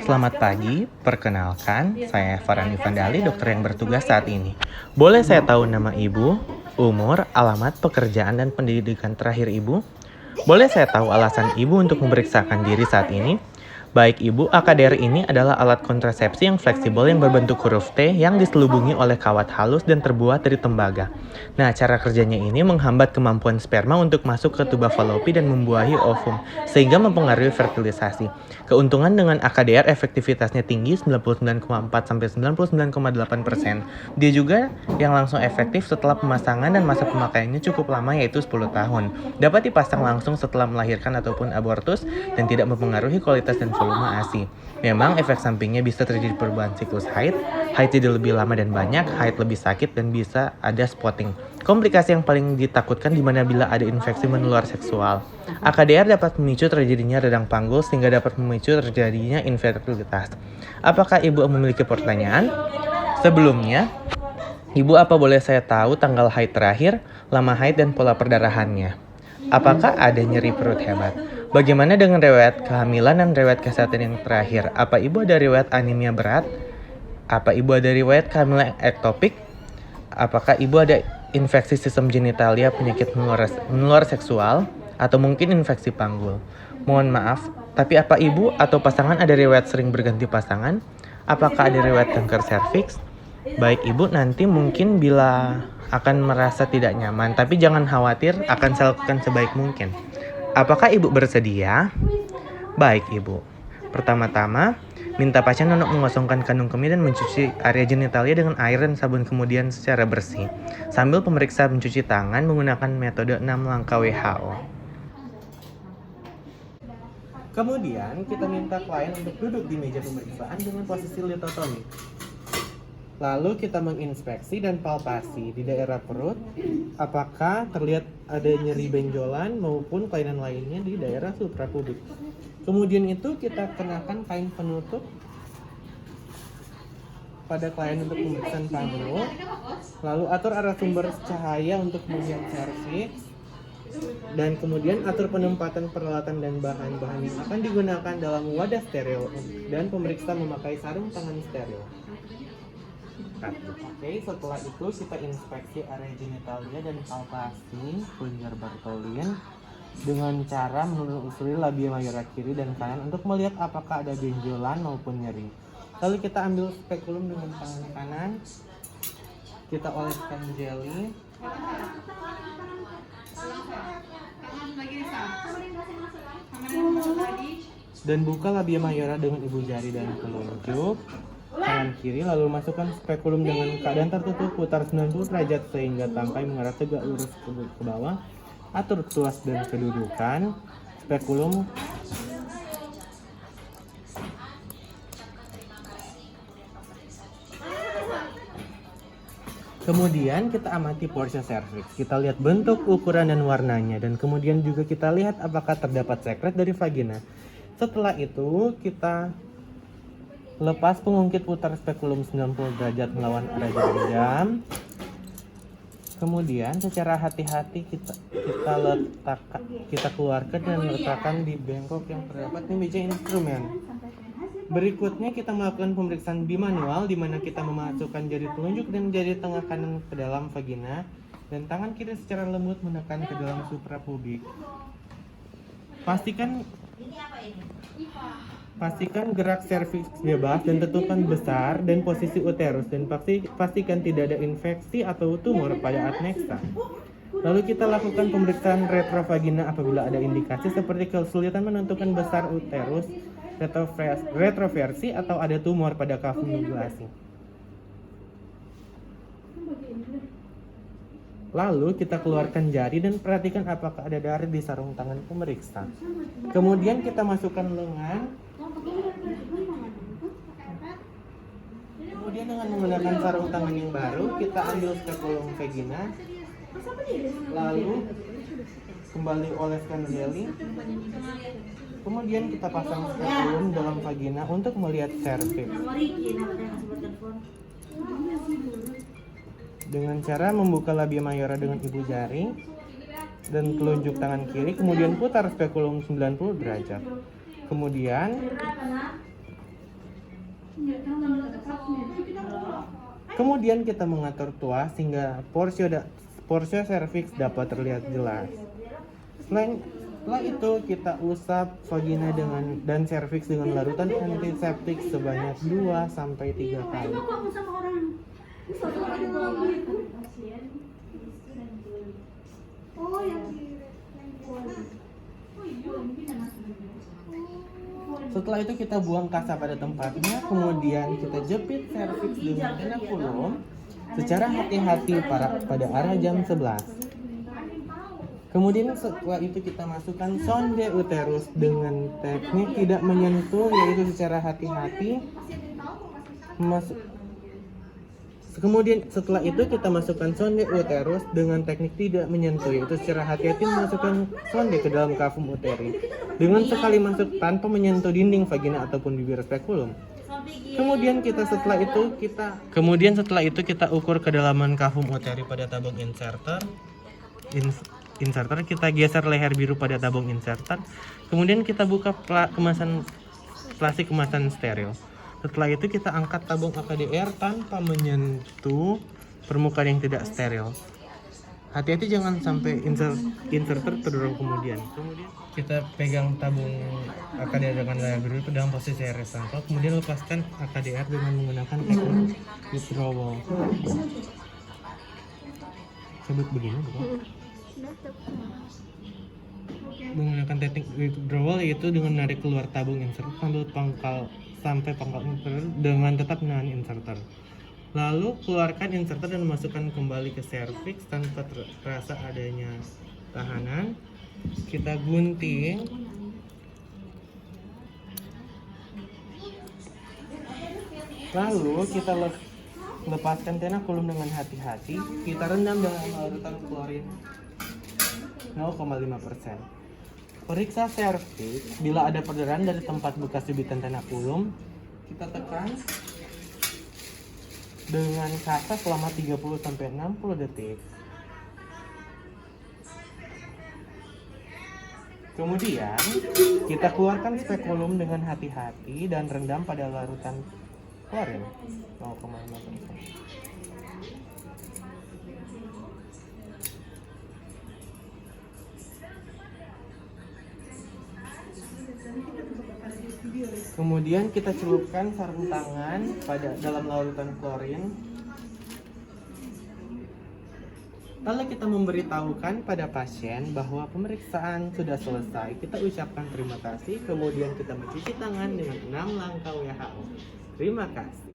Selamat pagi, perkenalkan, saya Farhan Ivandali, dokter yang bertugas saat ini. Boleh saya tahu nama ibu, umur, alamat, pekerjaan, dan pendidikan terakhir ibu? Boleh saya tahu alasan ibu untuk memeriksakan diri saat ini? Baik ibu, AKDR ini adalah alat kontrasepsi yang fleksibel yang berbentuk huruf T yang diselubungi oleh kawat halus dan terbuat dari tembaga. Nah, cara kerjanya ini menghambat kemampuan sperma untuk masuk ke tuba falopi dan membuahi ovum, sehingga mempengaruhi fertilisasi. Keuntungan dengan AKDR efektivitasnya tinggi 99,4-99,8%. Dia juga yang langsung efektif setelah pemasangan dan masa pemakaiannya cukup lama yaitu 10 tahun. Dapat dipasang langsung setelah melahirkan ataupun abortus dan tidak mempengaruhi kualitas dan volume ASI. Memang efek sampingnya bisa terjadi perubahan siklus haid jadi lebih lama dan banyak, haid lebih sakit dan bisa ada spotting. Komplikasi yang paling ditakutkan di mana bila ada infeksi menular seksual. AKDR dapat memicu terjadinya radang panggul sehingga dapat memicu terjadinya infertilitas. Apakah ibu memiliki pertanyaan? Sebelumnya, ibu apa boleh saya tahu tanggal haid terakhir, lama haid dan pola perdarahannya? Apakah ada nyeri perut hebat? Bagaimana dengan riwayat kehamilan dan riwayat kesehatan yang terakhir? Apa ibu ada riwayat anemia berat? Apa ibu ada riwayat kehamilan ektopik? Apakah ibu ada infeksi sistem genitalia, penyakit menular seksual, atau mungkin infeksi panggul? Mohon maaf, tapi apa ibu atau pasangan ada riwayat sering berganti pasangan? Apakah ada riwayat kanker serviks? Baik ibu, nanti mungkin bila akan merasa tidak nyaman, tapi jangan khawatir, akan saya lakukan sebaik mungkin. Apakah ibu bersedia? Baik ibu. Pertama-tama, minta pasien untuk mengosongkan kandung kemih dan mencuci area genitalia dengan air dan sabun kemudian secara bersih. Sambil pemeriksa mencuci tangan menggunakan metode 6 langkah WHO. Kemudian kita minta klien untuk duduk di meja pemeriksaan dengan posisi litotomi. Lalu kita menginspeksi dan palpasi di daerah perut, apakah terlihat ada nyeri benjolan maupun kelainan lainnya di daerah suprapubik. Kemudian itu kita kenakan kain penutup pada klien untuk pemeriksaan panggul. Lalu atur arah sumber cahaya untuk melihat serviks. Dan kemudian atur penempatan peralatan dan bahan-bahan yang akan digunakan dalam wadah steril dan pemeriksa memakai sarung tangan steril. Oke, setelah itu kita inspeksi area genitalia dan palpasi kelenjar Bartholin dengan cara menelusuri labia mayora kiri dan kanan untuk melihat apakah ada benjolan maupun nyeri. Lalu kita ambil spekulum dengan tangan kanan, kita oleskan jelly. Dan buka labia mayora dengan ibu jari dan telunjuk tangan kiri, lalu masukkan spekulum dengan keadaan tertutup, putar 90 derajat sehingga tangkai mengarah tegak lurus ke bawah. Atur tuas dan kedudukan spekulum. Kemudian kita amati porsi serviks. Kita lihat bentuk, ukuran, dan warnanya. Dan kemudian juga kita lihat apakah terdapat sekret dari vagina. Setelah itu kita lepas pengungkit, putar spekulum 90 derajat melawan arah jarum jam. Kemudian secara hati-hati kita keluarkan dan letakkan di bengkok yang terdapat di meja instrumen. Berikutnya kita melakukan pemeriksaan bimanual di mana kita memasukkan jari telunjuk dan jari tengah kanan ke dalam vagina dan tangan kiri secara lembut menekan ke dalam suprapubik. Pastikan gerak serviks bebas dan tentukan besar dan posisi uterus dan pastikan tidak ada infeksi atau tumor pada adnexa. Lalu kita lakukan pemeriksaan retrovagina apabila ada indikasi seperti kesulitan menentukan besar uterus, retroversi atau ada tumor pada kafum nugulasi. Lalu kita keluarkan jari dan perhatikan apakah ada darah di sarung tangan pemeriksa. Kemudian kita masukkan lengan. Kemudian dengan menggunakan sarung tangan yang baru, kita ambil spekulum vagina. Lalu kembali oleskan jelly. Kemudian kita pasang spekulum dalam vagina untuk melihat serviks. Dengan cara membuka labia mayora dengan ibu jari dan telunjuk tangan kiri, kemudian putar spekulum 90 derajat. Kemudian Kemudian kita mengatur tuas sehingga porsio serviks dapat terlihat jelas. Setelah itu kita usap vagina dan serviks dengan larutan antiseptik sebanyak 2-3 kali. Setelah itu kita buang kasa pada tempatnya, kemudian kita jepit serviks dengan tenakulum secara hati-hati pada arah jam 11. Kemudian setelah itu kita masukkan sonde uterus dengan teknik tidak menyentuh, yaitu secara hati-hati. Kemudian setelah itu kita masukkan sonde uterus dengan teknik tidak menyentuh, yaitu secara hati-hati memasukkan sonde ke dalam kavum uteri dengan sekali masuk tanpa menyentuh dinding vagina ataupun bibir spekulum. Kemudian setelah itu kita ukur kedalaman kavum uteri pada tabung inserter. Kita geser leher biru pada tabung inserter. Kemudian kita buka plastik kemasan steril. Setelah itu kita angkat tabung AKDR tanpa menyentuh permukaan yang tidak steril. Hati-hati jangan sampai inserter terdorong kemudian. Kita pegang tabung AKDR dengan leher biru dalam posisi horizontal. Kemudian lepaskan AKDR dengan menggunakan teknik withdrawal. Sebut begini bukan? Menggunakan teknik withdrawal, yaitu dengan menarik keluar tabung inserter sampai pangkal inserter dengan tetap menahan inserter. Lalu keluarkan inserter dan masukkan kembali ke serviks tanpa terasa adanya tahanan. Kita gunting. Lalu kita lepaskan tenakulum dengan hati-hati. Kita rendam dengan larutan klorin 0,5%. Periksa serviks. Bila ada perdarahan dari tempat bekas subitan tenakulum, kita tekan dengan kasa selama 30-60 detik. Kemudian kita keluarkan spekulum dengan hati-hati dan rendam pada larutan klorin 0,5%. Kemudian kita celupkan sarung tangan dalam larutan klorin. Lalu kita memberitahukan pada pasien bahwa pemeriksaan sudah selesai. Kita ucapkan terima kasih, kemudian kita mencuci tangan dengan 6 langkah WHO. Terima kasih.